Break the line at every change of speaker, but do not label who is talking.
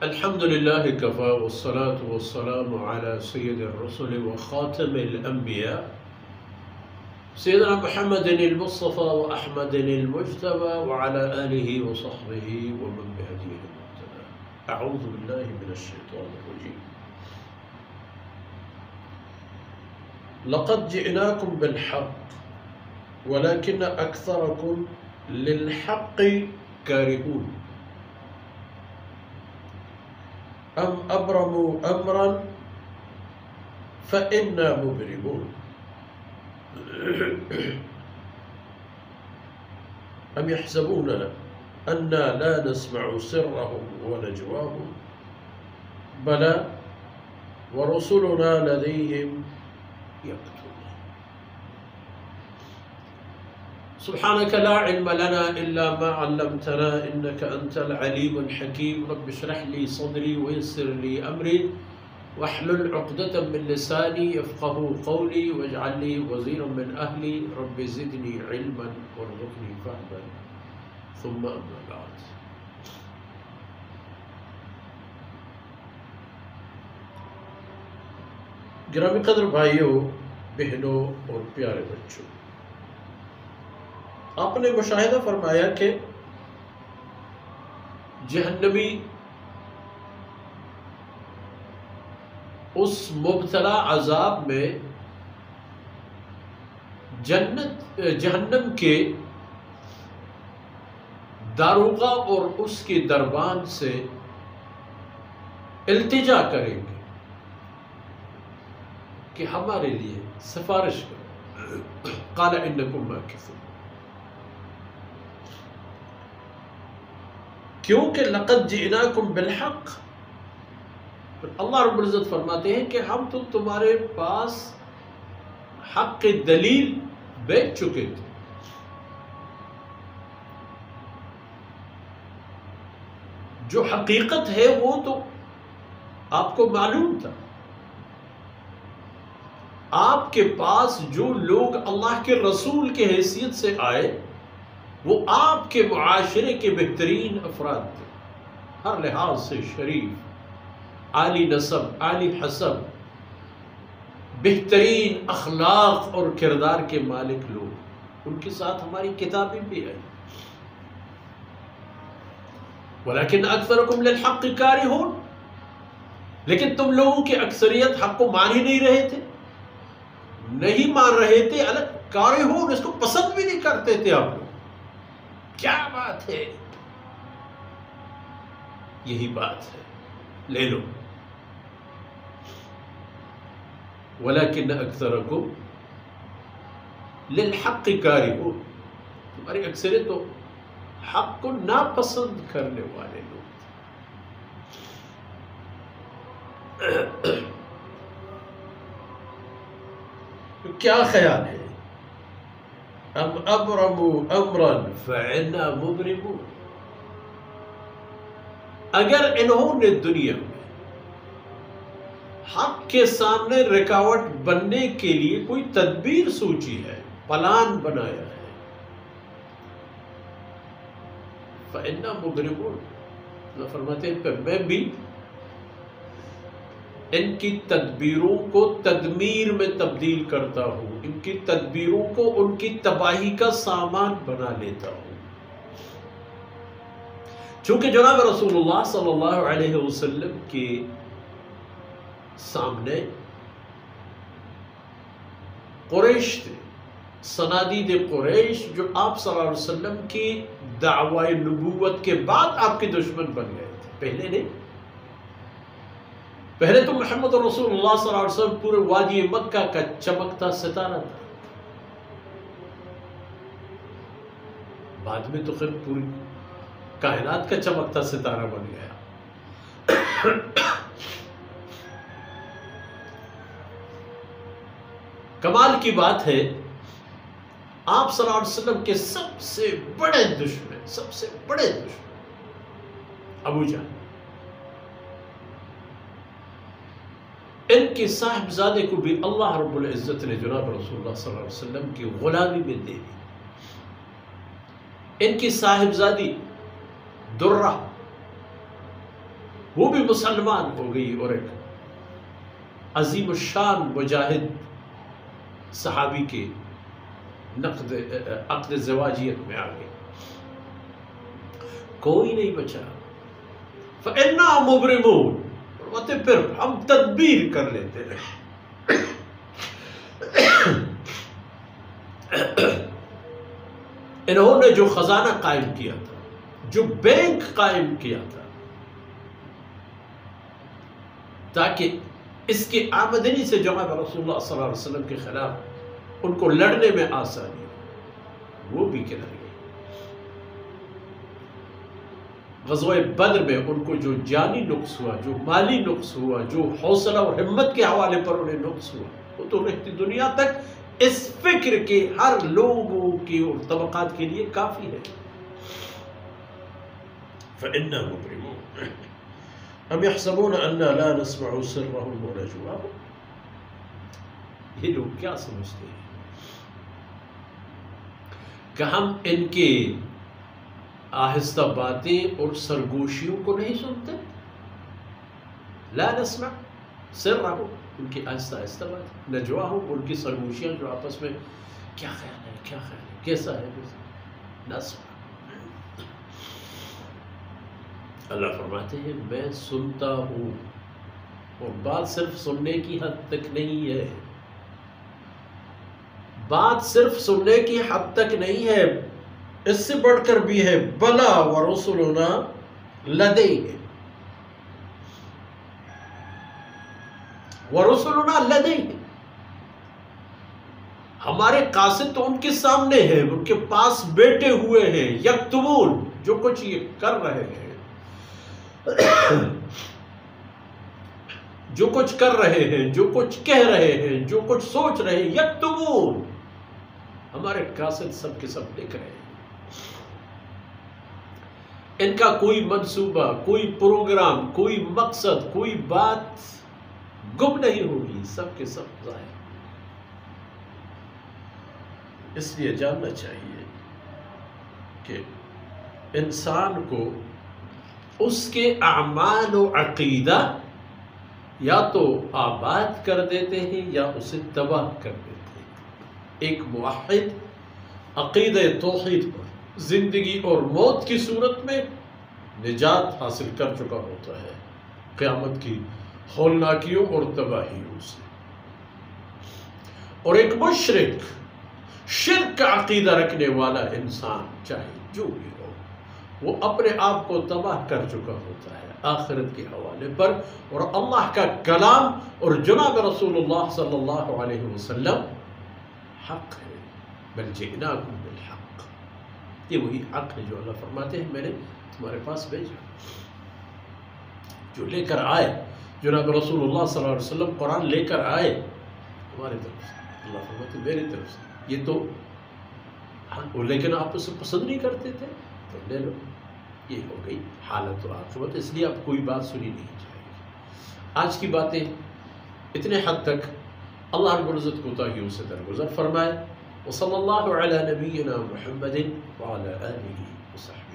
الحمد لله كفى والصلاة والسلام على سيد الرسل وخاتم الأنبياء سيدنا محمد المصطفى وأحمد المجتبى وعلى آله وصحبه ومن بهديه المهتدى. أعوذ بالله من الشيطان الرجيم. لقد جئناكم بالحق ولكن أكثركم للحق كارهون أم أبرموا أمرا فإنا مبرمون أم يحسبون أنا لا نسمع سرهم ونجواهم بلى ورسلنا لديهم يكتبون. سبحانك لا علم لنا إلا ما علمتنا إنك أنت العليم الحكيم. رب اشرح لي صدري ويسر لي أمري واحلل عقدة من لساني يفقهوا قولي واجعل لي وزيرا من أهلي رب زدني علما وارزقني فهما ثم أما بعد. گرامی قدر بھائیوں، بہنوں اور پیارے بچوں، آپ نے مشاہدہ فرمایا کہ جہنمی اس مبتلا عذاب میں جہنم کے داروغہ اور اس کے دربان سے التجا کریں گے کہ ہمارے لیے سفارش کرو. قال انکم ماکثون. کیونکہ لقد جئناکم بالحق، اللہ رب العزت فرماتے ہیں کہ ہم تو تمہارے پاس حق کی دلیل بیچ چکے تھے. جو حقیقت ہے وہ تو آپ کو معلوم تھا. آپ کے پاس جو لوگ اللہ کے رسول کے حیثیت سے آئے وہ آپ کے معاشرے کے بہترین افراد تھے، ہر لحاظ سے شریف، عالی نسب، عالی حسب، بہترین اخلاق اور کردار کے مالک لوگ. ان کے ساتھ ہماری کتابیں بھی آئی. ولیکن اکثرکم للحق کارہون، لیکن تم لوگوں کی اکثریت حق کو مان ہی نہیں رہے تھے، نہیں مان رہے تھے. الگ کارہون، اس کو پسند بھی نہیں کرتے تھے. آپ لوگ کیا بات ہے، یہی بات ہے، لے لو. ولیکن اکثرکم للحق کارہون، تمہاری اکثریت تو حق کو ناپسند کرنے والے لوگ. کیا خیال ہے؟ ام ابرموا امرا فانا مبرمون. اگر انہوں نے دنیا میں حق کے سامنے رکاوٹ بننے کے لیے کوئی تدبیر سوچی ہے، پلان بنایا ہے، فانا مبرمون، اللہ فرماتے ہیں کہ میں بھی ان کی تدبیروں کو تدمیر میں تبدیل کرتا ہوں، ان کی تدبیروں کو ان کی تباہی کا سامان بنا لیتا ہوں. چونکہ جناب رسول اللہ صلی اللہ علیہ وسلم کے سامنے قریش تھے، صنادید قریش، جو آپ صلی اللہ علیہ وسلم کی دعوی نبوت کے بعد آپ کے دشمن بن گئے تھے. پہلے نہیں. پہلے تو محمد رسول اللہ صلی اللہ علیہ وسلم پورے وادی مکہ کا چمکتا ستارہ تھا. بعد میں تو خیر پوری کائنات کا چمکتا ستارہ بن گیا. کمال کی بات ہے، آپ صلی اللہ علیہ وسلم کے سب سے بڑے دشمن ابو جہل، ان کے صاحبزادے کو بھی اللہ رب العزت نے جناب رسول اللہ صلی اللہ علیہ وسلم کی غلامی میں دے دی. ان کی صاحبزادی درہ وہ بھی مسلمان ہو گئی اور ایک عظیم الشان مجاہد صحابی کے عقد زواجیت میں آ گئی. کوئی نہیں بچا. فَإِنَّا مُبْرِمُونَ، پھر ہم تدبیر کر لیتے ہیں. انہوں نے جو خزانہ قائم کیا تھا، جو بینک قائم کیا تھا، تاکہ اس کی آمدنی سے جناب رسول اللہ صلی اللہ علیہ وسلم کے خلاف ان کو لڑنے میں آسانی ہو، وہ بھی کنارے گئے. غزوہ بدر میں ان کو جو جانی نقص ہوا، جو مالی نقص ہوا، جو حوصلہ اور ہمت کے حوالے پر انہیں نقص ہوا، وہ تو رہتی دنیا تک اس فکر کے ہر لوگوں کی اور طبقات کے لیے کافی ہے. فَإِنَّا مُبْرِمُونَ أَمْ يَحْسَبُونَ أَنَّا لَا نَسْمَعُ سِرَّهُمْ وَنَجْوَاهُمْ. یہ لوگ کیا سمجھتے ہیں کہ ہم ان کے آہستہ باتیں اور سرگوشیوں کو نہیں سنتے؟ لا نسمع سرهم، ان کی آہستہ آہستہ باتیں، نجواہم، ان کی سرگوشیاں جو آپس میں کیا خیال ہے، کیا خیال ہے، کیسا ہے، نسمع. اللہ فرماتے ہیں میں سنتا ہوں، اور بات صرف سننے کی حد تک نہیں ہے، بات صرف سننے کی حد تک نہیں ہے، اس سے بڑھ کر بھی ہے. بلا ورسلنا لدیہ، ورسلنا لدیہ، ہمارے قاصد تو ان کے سامنے ہیں، ان کے پاس بیٹھے ہوئے ہیں. یکتبون، جو کچھ یہ کر رہے ہیں، جو کچھ کر رہے ہیں، جو کچھ کہہ رہے ہیں، جو کچھ سوچ رہے ہیں، یکتبون، ہمارے قاصد سب کے سب لکھ رہے ہیں. ان کا کوئی منصوبہ، کوئی پروگرام، کوئی مقصد، کوئی بات گم نہیں ہوگی، سب کے سب ظاہر. اس لیے جاننا چاہیے کہ انسان کو اس کے اعمال و عقیدہ یا تو آباد کر دیتے ہیں یا اسے تباہ کر دیتے ہیں. ایک موحد عقیدہ توحید پر زندگی اور موت کی صورت میں نجات حاصل کر چکا ہوتا ہے قیامت کی ہولناکیوں اور تباہیوں سے. اور ایک مشرک، شرک کا عقیدہ رکھنے والا انسان چاہے جو بھی ہو، وہ اپنے آپ کو تباہ کر چکا ہوتا ہے آخرت کے حوالے پر. اور اللہ کا کلام اور جناب رسول اللہ صلی اللہ علیہ وسلم حق ہے. بل جئناکم بالحق، یہ وہی حق ہے جو اللہ فرماتے ہیں میں نے تمہارے پاس بھیجا. جو لے کر آئے جناب رسول اللہ صلی اللہ علیہ وسلم، قرآن لے کر آئے ہماری طرف سے، اللہ فرماتے ہیں میری طرف سے. یہ تو لیکن آپ اسے پسند نہیں کرتے تھے تو لے لو. یہ ہو گئی حالت و عاقبت. اس لیے اب کوئی بات سنی نہیں جائے گی. آج کی باتیں اتنے حد تک اللہ رب العزت کوتاہیوں سے درگزر فرمائے. وصلی اللہ علی نبینا محمد وعلی آلہ وصحبہ.